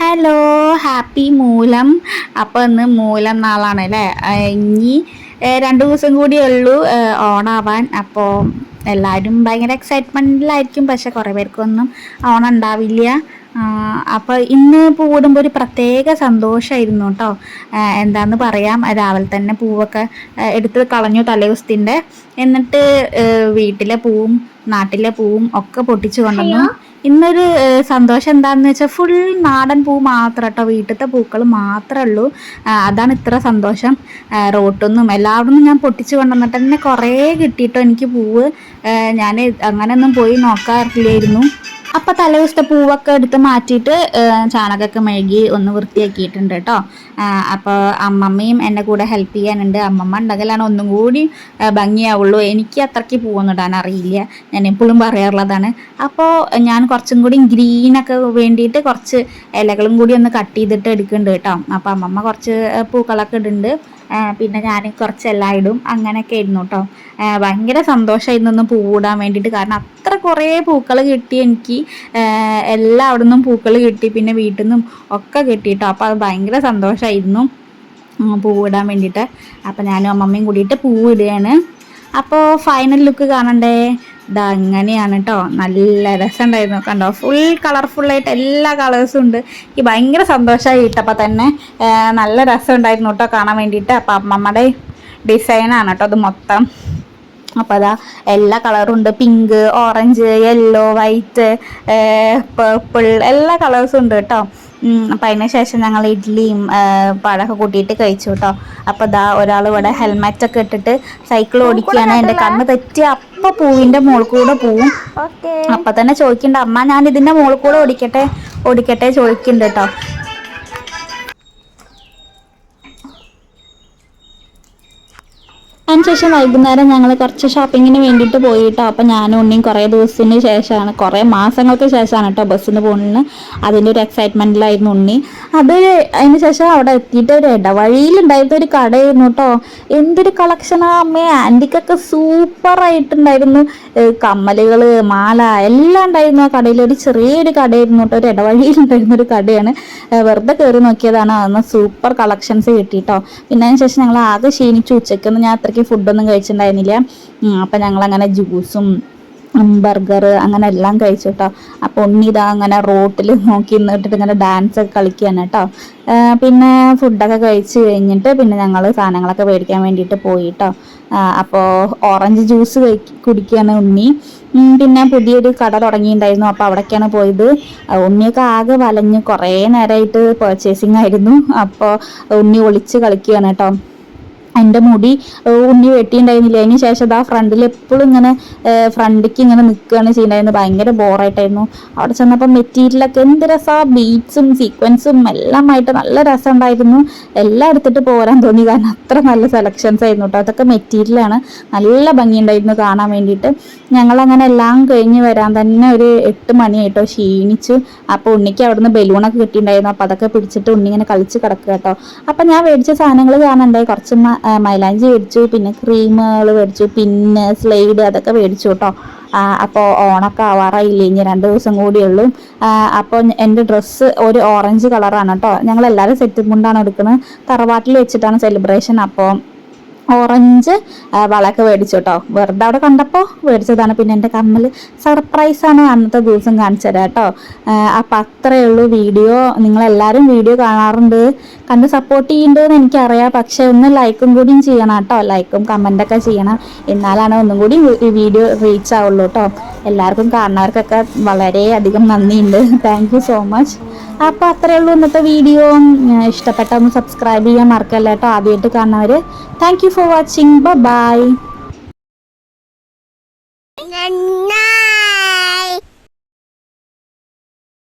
Hello, happy മൂലം. അപ്പോൾ ഇന്ന് മൂലം നാളാണ് അല്ലേ? ഇനി 2 ദിവസം കൂടിയേ ഉള്ളൂ ഓണാവാൻ. അപ്പോൾ എല്ലാവരും ഭയങ്കര എക്സൈറ്റ്മെൻറ്റിലായിരിക്കും, പക്ഷെ കുറേ പേർക്കൊന്നും ഓണം ഉണ്ടാവില്ല. അപ്പോൾ ഇന്ന് പൂവിടുമ്പോൾ ഒരു പ്രത്യേക സന്തോഷമായിരുന്നു കേട്ടോ. എന്താന്ന് പറയാം, രാവിലെ തന്നെ പൂവൊക്കെ എടുത്ത് കളഞ്ഞു തലേദിവസത്തിൻ്റെ. എന്നിട്ട് വീട്ടിലെ പൂവും നാട്ടിലെ പൂവും ഒക്കെ പൊട്ടിച്ചു കൊണ്ടുവന്നു. ഇന്നൊരു സന്തോഷം എന്താണെന്ന് വെച്ചാൽ ഫുൾ നാടൻ പൂ മാത്രം കേട്ടോ, വീട്ടിലത്തെ പൂക്കൾ മാത്രമേ ഉള്ളൂ. അതാണ് ഇത്ര സന്തോഷം. റോട്ടൊന്നും എല്ലാവരും ഞാൻ പൊട്ടിച്ച് കൊണ്ടുവന്നിട്ട് തന്നെ കുറേ കിട്ടിയിട്ടോ എനിക്ക് പൂവ്. ഞാൻ അങ്ങനെയൊന്നും പോയി നോക്കാറില്ലായിരുന്നു. അപ്പോൾ തലേദിവസത്തെ പൂവൊക്കെ എടുത്ത് മാറ്റിയിട്ട് ചാണകമൊക്കെ മെഴുകി ഒന്ന് വൃത്തിയാക്കിയിട്ടുണ്ട് കേട്ടോ. അപ്പോൾ അമ്മമ്മയും എൻ്റെ കൂടെ ഹെൽപ്പ് ചെയ്യാനുണ്ട്. അമ്മമ്മ ഉണ്ടെങ്കിലാണ് ഒന്നും കൂടി ഭംഗിയാവുള്ളൂ. എനിക്ക് അത്രയ്ക്ക് പൂവൊന്നും ഇടാൻ അറിയില്ല, ഞാൻ എപ്പോഴും പറയാറുള്ളതാണ്. അപ്പോൾ ഞാൻ കുറച്ചും കൂടി ഗ്രീനൊക്കെ വേണ്ടിയിട്ട് കുറച്ച് ഇലകളും കൂടി ഒന്ന് കട്ട് ചെയ്തിട്ട് എടുക്കുന്നുണ്ട് കേട്ടോ. അപ്പോൾ അമ്മമ്മ കുറച്ച് പൂക്കളൊക്കെ ഇടുന്നുണ്ട്, പിന്നെ ഞാൻ കുറച്ചെല്ലാം ഇടും. അങ്ങനെയൊക്കെ ആയിരുന്നു കേട്ടോ. ഭയങ്കര സന്തോഷമായിരുന്നു ഒന്ന് പൂവിടാൻ വേണ്ടിയിട്ട്, കാരണം അത്ര കുറേ പൂക്കൾ കിട്ടി എനിക്ക്. എല്ലാം അവിടെ നിന്നും പൂക്കൾ കിട്ടി, പിന്നെ വീട്ടിൽ നിന്നും ഒക്കെ കിട്ടി കേട്ടോ. അപ്പോൾ അത് ഭയങ്കര സന്തോഷമായിരുന്നു പൂവിടാൻ വേണ്ടിയിട്ട്. അപ്പോൾ ഞാനും അമ്മമ്മയും കൂടിയിട്ട് പൂവിടുകയാണ്. അപ്പോൾ ഫൈനൽ ലുക്ക് കാണണ്ടേ? ഇതാ ഇങ്ങനെയാണ് കേട്ടോ. നല്ല രസമുണ്ടായിരുന്നു, കണ്ടോ? ഫുൾ കളർഫുള്ളായിട്ട് എല്ലാ കളേഴ്സും ഉണ്ട്. എനിക്ക് ഭയങ്കര സന്തോഷമായി ഇട്ടപ്പോൾ തന്നെ. നല്ല രസമുണ്ടായിരുന്നു കേട്ടോ കാണാൻ വേണ്ടിയിട്ട്. അപ്പോൾ അമ്മമ്മയുടെ ഡിസൈനാണ് കേട്ടോ അത് മൊത്തം. അപ്പോൾ അതാ എല്ലാ കളറും ഉണ്ട്, pink, orange, yellow, white, purple, എല്ലാ കളേഴ്സും ഉണ്ട് കേട്ടോ. അപ്പം അതിന് ശേഷം ഞങ്ങൾ ഇഡ്ഡലിയും പഴമൊക്കെ കൂട്ടിയിട്ട് കഴിച്ചു കേട്ടോ. അപ്പോൾ ഇതാ ഒരാൾ ഇവിടെ ഹെൽമെറ്റൊക്കെ ഇട്ടിട്ട് സൈക്കിൾ ഓടിക്കുകയാണ്. എൻ്റെ കണ്ണ് തെറ്റി അപ്പം പൂവിൻ്റെ മുകളിൽ കൂടെ പോവും. അപ്പം തന്നെ ചോദിക്കുന്നുണ്ട്, അമ്മ ഞാൻ ഇതിൻ്റെ മുകളിൽ കൂടെ ഓടിക്കട്ടെ ചോദിക്കുന്നുണ്ട് കേട്ടോ. അതിനുശേഷം വൈകുന്നേരം ഞങ്ങൾ കുറച്ച് ഷോപ്പിങ്ങിന് വേണ്ടിയിട്ട് പോയിട്ടോ. അപ്പം ഞാനും ഉണ്ണിയും കുറേ ദിവസത്തിന് ശേഷമാണ്, കുറേ മാസങ്ങൾക്ക് ശേഷമാണ് കേട്ടോ ബസ്സിന് പോകുന്നത്. അതിൻ്റെ ഒരു എക്സൈറ്റ്മെൻറ്റിലായിരുന്നു ഉണ്ണി. അതിന് ശേഷം അവിടെ എത്തിയിട്ട് ഒരു ഇടവഴിയിലുണ്ടായിരുന്ന ഒരു കടയായിരുന്നു കേട്ടോ. എന്തൊരു കളക്ഷനാ അമ്മേ! ആൻറ്റിക്കൊക്കെ സൂപ്പറായിട്ടുണ്ടായിരുന്നു. കമ്മലുകൾ, മാല എല്ലാം ഉണ്ടായിരുന്നു ആ കടയിൽ. ഒരു ചെറിയൊരു കടയായിരുന്നു കേട്ടോ, ഒരു ഇടവഴിയിലുണ്ടായിരുന്ന ഒരു കടയാണ്. വെറുതെ കയറി നോക്കിയതാണ്, അന്ന് സൂപ്പർ കളക്ഷൻസ് കിട്ടിയിട്ടോ. പിന്നെ അതിന് ശേഷം ഞങ്ങൾ ആകെ ക്ഷീണിച്ചു. ഉച്ചയ്ക്കൊന്നും ഞാൻ അത്രയ്ക്ക് ഫുഡൊന്നും കഴിച്ചിട്ടുണ്ടായിരുന്നില്ല. അപ്പം ഞങ്ങളങ്ങനെ ജ്യൂസും ബർഗർ അങ്ങനെ എല്ലാം കഴിച്ചു കേട്ടോ. അപ്പോൾ ഉണ്ണി ഇതാ അങ്ങനെ റോട്ടിൽ നോക്കി നിന്നിട്ട് ഇങ്ങനെ ഡാൻസ് ഒക്കെ കളിക്കുകയാണ് കേട്ടോ. പിന്നെ ഫുഡൊക്കെ കഴിച്ച് കഴിഞ്ഞിട്ട് പിന്നെ ഞങ്ങൾ സാധനങ്ങളൊക്കെ മേടിക്കാൻ വേണ്ടിയിട്ട് പോയി കേട്ടോ. അപ്പോൾ ഓറഞ്ച് ജ്യൂസ് കുടിക്കുകയാണ് ഉണ്ണി. പിന്നെ പുതിയൊരു കട തുടങ്ങിയിട്ടുണ്ടായിരുന്നു, അപ്പോൾ അവിടേക്കാണ് പോയത്. ഉണ്ണിയൊക്കെ ആകെ വലഞ്ഞ് കുറേ നേരമായിട്ട് പർച്ചേസിങ് ആയിരുന്നു. അപ്പോൾ ഉണ്ണി ഒളിച്ച് കളിക്കുകയാണ് കേട്ടോ. എൻ്റെ മുടി ഉണ്ണി വെട്ടിയിട്ടുണ്ടായിരുന്നില്ല. അതിന് ശേഷം ആ ഫ്രണ്ടിൽ എപ്പോഴും ഇങ്ങനെ ഫ്രണ്ടിക്ക് ഇങ്ങനെ നിൽക്കുകയാണ് ചെയ്യുന്നുണ്ടായിരുന്നു. ഭയങ്കര ബോറായിട്ടായിരുന്നു. അവിടെ ചെന്നപ്പോൾ മെറ്റീരിയലൊക്കെ എന്ത് രസമാണ്, ബീഡ്സും സീക്വൻസും എല്ലാമായിട്ട് നല്ല രസം ഉണ്ടായിരുന്നു. എല്ലാം എടുത്തിട്ട് പോരാൻ തോന്നി, കാരണം അത്ര നല്ല സെലക്ഷൻസ് ആയിരുന്നു കേട്ടോ. അതൊക്കെ മെറ്റീരിയലാണ്, നല്ല ഭംഗിയുണ്ടായിരുന്നു കാണാൻ വേണ്ടിയിട്ട്. ഞങ്ങളങ്ങനെ എല്ലാം കഴിഞ്ഞ് വരാൻ തന്നെ ഒരു 8 മണിയായിട്ടോ, ക്ഷീണിച്ചു. അപ്പോൾ ഉണ്ണിക്ക് അവിടുന്ന് ബലൂണൊക്കെ കിട്ടിയിട്ടുണ്ടായിരുന്നു. അപ്പോൾ അതൊക്കെ പിടിച്ചിട്ട് ഉണ്ണി ഇങ്ങനെ കളിച്ച് കിടക്കുക കേട്ടോ. അപ്പോൾ ഞാൻ മേടിച്ച സാധനങ്ങൾ കാണണ്ടേ, കുറച്ച് മൈലാഞ്ചി മേടിച്ചു, പിന്നെ ക്രീമുകൾ മേടിച്ചു, പിന്നെ സ്ലൈഡ് അതൊക്കെ മേടിച്ചു കേട്ടോ. അപ്പോൾ ഓണൊക്കെ ആവാറായില്ലേ, ഇനി 2 ദിവസം കൂടിയുള്ളൂ. അപ്പോൾ എൻ്റെ ഡ്രസ്സ് ഒരു ഓറഞ്ച് കളറാണ് കേട്ടോ. ഞങ്ങളെല്ലാവരും സെറ്റ് മുണ്ടാണ് എടുക്കുന്നത്, തറവാട്ടിൽ വെച്ചിട്ടാണ് സെലിബ്രേഷൻ. അപ്പോൾ ഓറഞ്ച് വളയൊക്കെ മേടിച്ചു കേട്ടോ, വെറുതെ അവിടെ കണ്ടപ്പോൾ മേടിച്ചതാണ്. പിന്നെ എൻ്റെ കമ്മൽ സർപ്രൈസാണ്, അന്നത്തെ ദിവസം കാണിച്ചു തരാം കേട്ടോ. അപ്പം അത്രയേ ഉള്ളൂ വീഡിയോ. നിങ്ങളെല്ലാവരും വീഡിയോ കാണാറുണ്ട്, കണ്ട് സപ്പോർട്ട് ചെയ്യുന്നുണ്ടെന്ന് എനിക്കറിയാം. പക്ഷേ ഒന്ന് ലൈക്കും കൂടിയും ചെയ്യണം കേട്ടോ, ലൈക്കും കമൻറ്റൊക്കെ ചെയ്യണം, എന്നാലാണ് ഒന്നും കൂടി ഈ വീഡിയോ റീച്ച് ആവുള്ളൂ കേട്ടോ. എല്ലാവർക്കും കാണുന്നവർക്കൊക്കെ വളരെയധികം നന്ദിയുണ്ട്, താങ്ക് യു സോ മച്ച്. അപ്പോൾ അത്രയേ ഉള്ളൂ ഇന്നത്തെ വീഡിയോ. ഇഷ്ടപ്പെട്ട ഒന്ന് സബ്സ്ക്രൈബ് ചെയ്യാൻ മറക്കല്ല കേട്ടോ, ആദ്യമായിട്ട് കാണുന്നവർ. Thank you for watching, by.